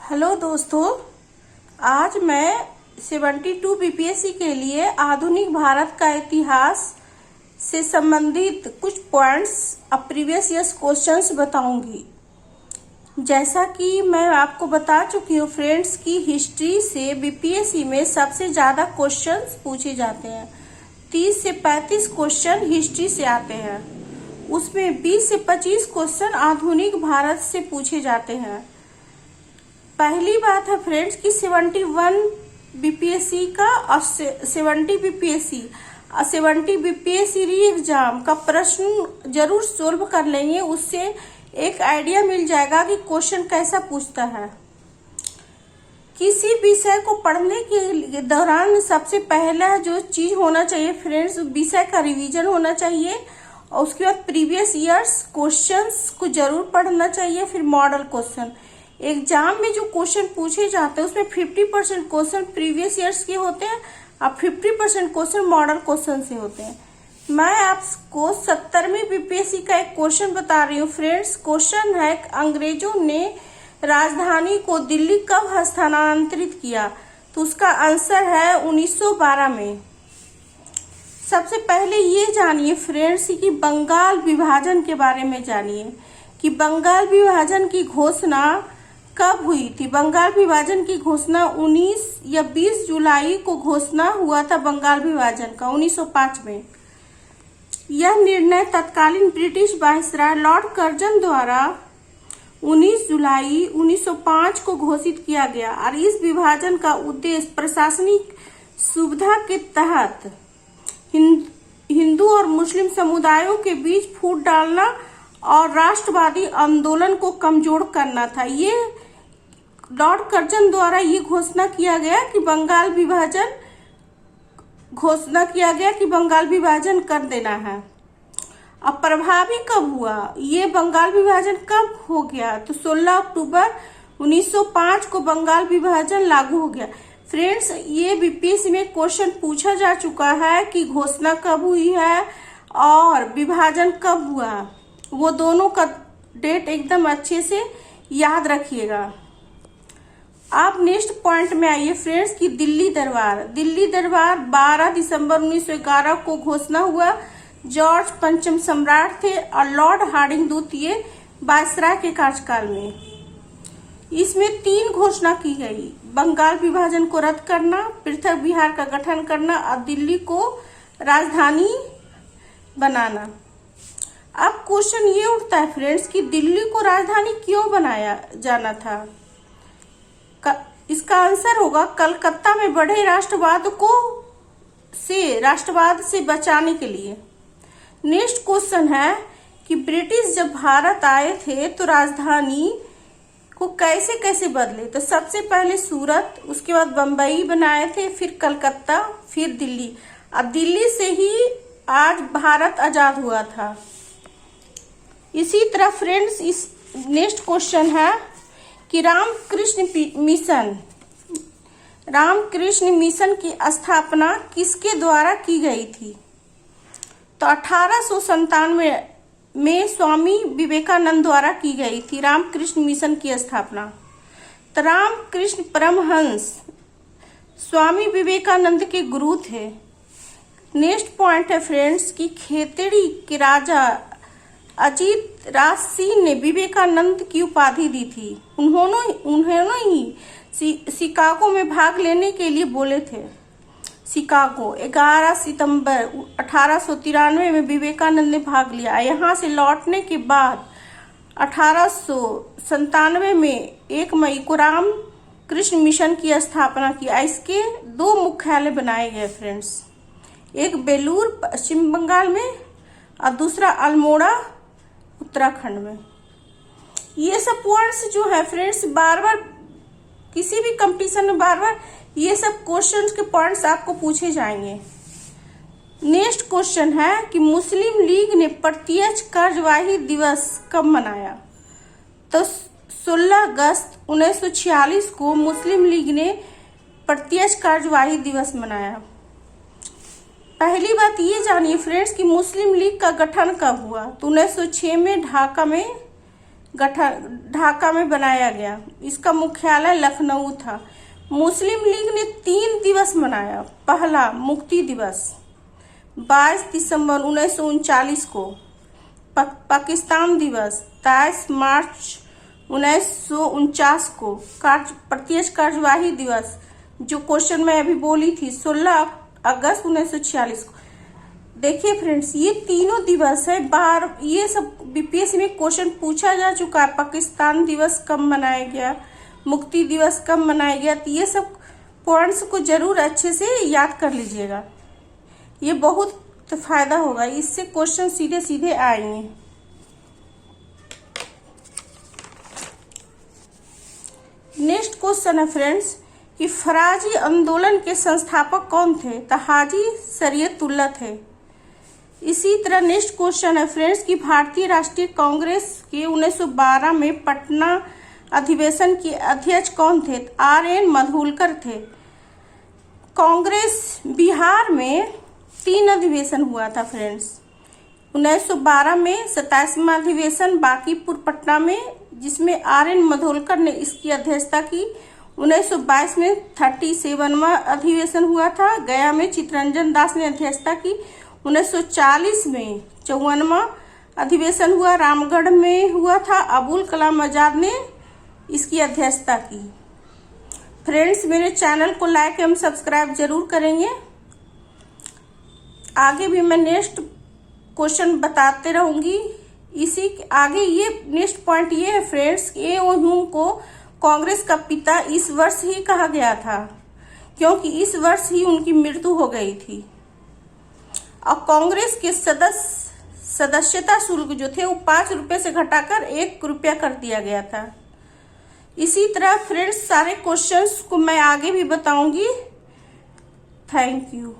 Hello दोस्तों, आज मैं 72 बीपीएससी के लिए आधुनिक भारत का इतिहास से संबंधित कुछ पॉइंट्स प्रीवियस ईयर्स क्वेश्चंस बताऊंगी। जैसा कि मैं आपको बता चुकी हूँ फ्रेंड्स की हिस्ट्री से बीपीएससी में सबसे ज़्यादा क्वेश्चंस पूछे जाते हैं। 30 से 35 क्वेश्चन हिस्ट्री से आते हैं, उसमें 20 से 25 क्वेश्चन आधुनिक भारत से पूछे जाते हैं। पहली बात है फ्रेंड्स कि 71 बीपीएससी का और 70 बीपीएससी री एग्जाम का प्रश्न जरूर सोल्व कर लेंगे। उससे एक आइडिया मिल जाएगा कि क्वेश्चन कैसा पूछता है। किसी विषय को पढ़ने के दौरान सबसे पहला जो चीज होना चाहिए फ्रेंड्स, विषय का रिवीजन होना चाहिए और उसके बाद प्रीवियस ईयर्स क्वेश्चंस को जरूर पढ़ना चाहिए। फिर मॉडल क्वेश्चन, एग्जाम में जो क्वेश्चन पूछे जाते हैं उसमें 50% क्वेश्चन प्रीवियस ईयर्स के होते हैं और 50% क्वेश्चन मॉडल क्वेश्चन से होते हैं। मैं आपको 70वीं बीपीएससी का एक क्वेश्चन बता रही हूँ फ्रेंड्स। क्वेश्चन है, अंग्रेजों ने राजधानी को दिल्ली कब हस्तांतरित किया? तो उसका आंसर है 1912 में। सबसे पहले ये जानिए फ्रेंड्स कि बंगाल विभाजन के बारे में जानिए कि बंगाल विभाजन की घोषणा कब हुई थी। बंगाल विभाजन की घोषणा 19 या 20 जुलाई को घोषणा हुआ था बंगाल विभाजन का 1905 में। यह निर्णय तत्कालीन ब्रिटिश वायसराय लॉर्ड कर्जन द्वारा 19 जुलाई 1905 को घोषित किया गया और इस विभाजन का उद्देश्य प्रशासनिक सुविधा के तहत हिंदू और मुस्लिम समुदायों के बीच फूट डालना और राष्ट्रवादी आंदोलन को कमजोर करना था। ये लॉर्ड कर्जन द्वारा ये घोषणा किया गया कि बंगाल विभाजन कर देना है। अब प्रभावी कब हुआ? ये बंगाल विभाजन कब हो गया? तो 16 अक्टूबर 1905 को बंगाल विभाजन लागू हो गया। फ्रेंड्स, ये बीपीएससी में क्वेश्चन पूछा जा चुका है कि घोषणा कब हुई है और विभाजन कब हुआ। वो दोनों का डेट एकदम अच्छे से याद रखिएगा। आप नेक्स्ट पॉइंट में आइए फ्रेंड्स कि दिल्ली दरबार 12 दिसंबर 1911 को घोषणा हुआ। जॉर्ज पंचम सम्राट थे और लॉर्ड हार्डिंग द्वितीय वायसराय के कार्यकाल में। इसमें 3 घोषणा की गई: बंगाल विभाजन को रद्द करना, पृथक बिहार का गठन करना और दिल्ली को राजधानी बनाना। अब क्वेश्चन ये उठता है फ्रेंड्स कि दिल्ली को राजधानी क्यों बनाया जाना था? इसका आंसर होगा कलकत्ता में बढ़े राष्ट्रवाद से बचाने के लिए। नेक्स्ट क्वेश्चन है कि ब्रिटिश जब भारत आए थे तो राजधानी को कैसे कैसे बदले? तो सबसे पहले सूरत, उसके बाद बंबई बनाए थे, फिर कलकत्ता, फिर दिल्ली। अब दिल्ली से ही आज भारत आजाद हुआ था। इसी तरह फ्रेंड्स इस नेक्स्ट क्वेश्चन है कि रामकृष्ण मिशन की स्थापना किसके द्वारा की गई थी? तो 1897 में स्वामी विवेकानंद द्वारा की गई थी रामकृष्ण मिशन की स्थापना। तो रामकृष्ण परमहंस स्वामी विवेकानंद के गुरु थे। नेक्स्ट पॉइंट है फ्रेंड्स कि खेतड़ी के राजा अजीत राज सिंह ने विवेकानंद की उपाधि दी थी। उन्होंने ही शिकागो में भाग लेने के लिए बोले थे। शिकागो 11 सितंबर 1893 में विवेकानंद ने भाग लिया। यहाँ से लौटने के बाद 1897 में 1 मई को राम कृष्ण मिशन की स्थापना की। इसके 2 मुख्यालय बनाए गए फ्रेंड्स, एक बेलूर पश्चिम बंगाल में और दूसरा अल्मोड़ा उत्तराखंड में। ये सब पॉइंट्स जो है फ्रेंड्स बार बार किसी भी कंपटीशन में बार बार ये सब क्वेश्चंस के पॉइंट्स आपको पूछे जाएंगे। नेक्स्ट क्वेश्चन है कि मुस्लिम लीग ने प्रत्यक्ष कार्यवाही दिवस कब मनाया? तो 16 अगस्त 1946 को मुस्लिम लीग ने प्रत्यक्ष कार्यवाही दिवस मनाया। पहली बात ये जानिए फ्रेंड्स कि मुस्लिम लीग का गठन कब हुआ? तो 1906 में ढाका में ढाका में बनाया गया। इसका मुख्यालय लखनऊ था। मुस्लिम लीग ने 3 दिवस मनाया। पहला मुक्ति दिवस 22 दिसंबर 1939 को, पाकिस्तान दिवस 23 मार्च 1949 को, प्रत्यक्ष कार्यवाही दिवस जो क्वेश्चन मैं अभी बोली थी 16 अगस्त 1946 को। देखिए फ्रेंड्स, ये तीनों दिवस है। बार ये सब बीपीएससी में क्वेश्चन पूछा जा चुका है। पाकिस्तान दिवस कब मनाया गया, मुक्ति दिवस कब मनाया गया, तो ये सब पॉइंट्स को जरूर अच्छे से याद कर लीजिएगा। ये बहुत फायदा होगा, इससे क्वेश्चन सीधे सीधे आएंगे। नेक्स्ट क्वेश्चन है फ्रेंड्स कि फराजी आंदोलन के संस्थापक कौन थे, तो हाजी शरीयतुल्लाह थे। इसी तरह नेक्स्ट क्वेश्चन है फ्रेंड्स कि भारतीय राष्ट्रीय कांग्रेस के 1912 में पटना अधिवेशन के अध्यक्ष कौन थे, RN मधुलकर थे। कांग्रेस बिहार में 3 अधिवेशन हुआ था फ्रेंड्स। 1912 में 27वां अधिवेशन बांकीपुर पटना में, जिसमें RN मधुलकर ने इसकी अध्यक्षता की। 1922 में 37वां अधिवेशन हुआ था। गया में चित्तरंजन दास ने अध्यक्षता की। 1940 में 54वां अधिवेशन हुआ, रामगढ़ में हुआ था। अबुल कलाम आजाद ने इसकी अध्यक्षता की। फ्रेंड्स, मेरे चैनल को लाइक एवं सब्सक्राइब जरूर करेंगे। आगे भी मैं नेक्स्ट क्वेश्चन बताते रहूंगी। इसी आगे ये नेक्स्ट पॉइंट ये है फ्रेंड्स, A.O. ह्यूम को कांग्रेस का पिता इस वर्ष ही कहा गया था, क्योंकि इस वर्ष ही उनकी मृत्यु हो गई थी। और कांग्रेस के सदस्यता शुल्क जो थे वो 5 रुपए से घटाकर 1 रुपया कर दिया गया था। इसी तरह फ्रेंड्स सारे क्वेश्चंस को मैं आगे भी बताऊंगी। Thank you.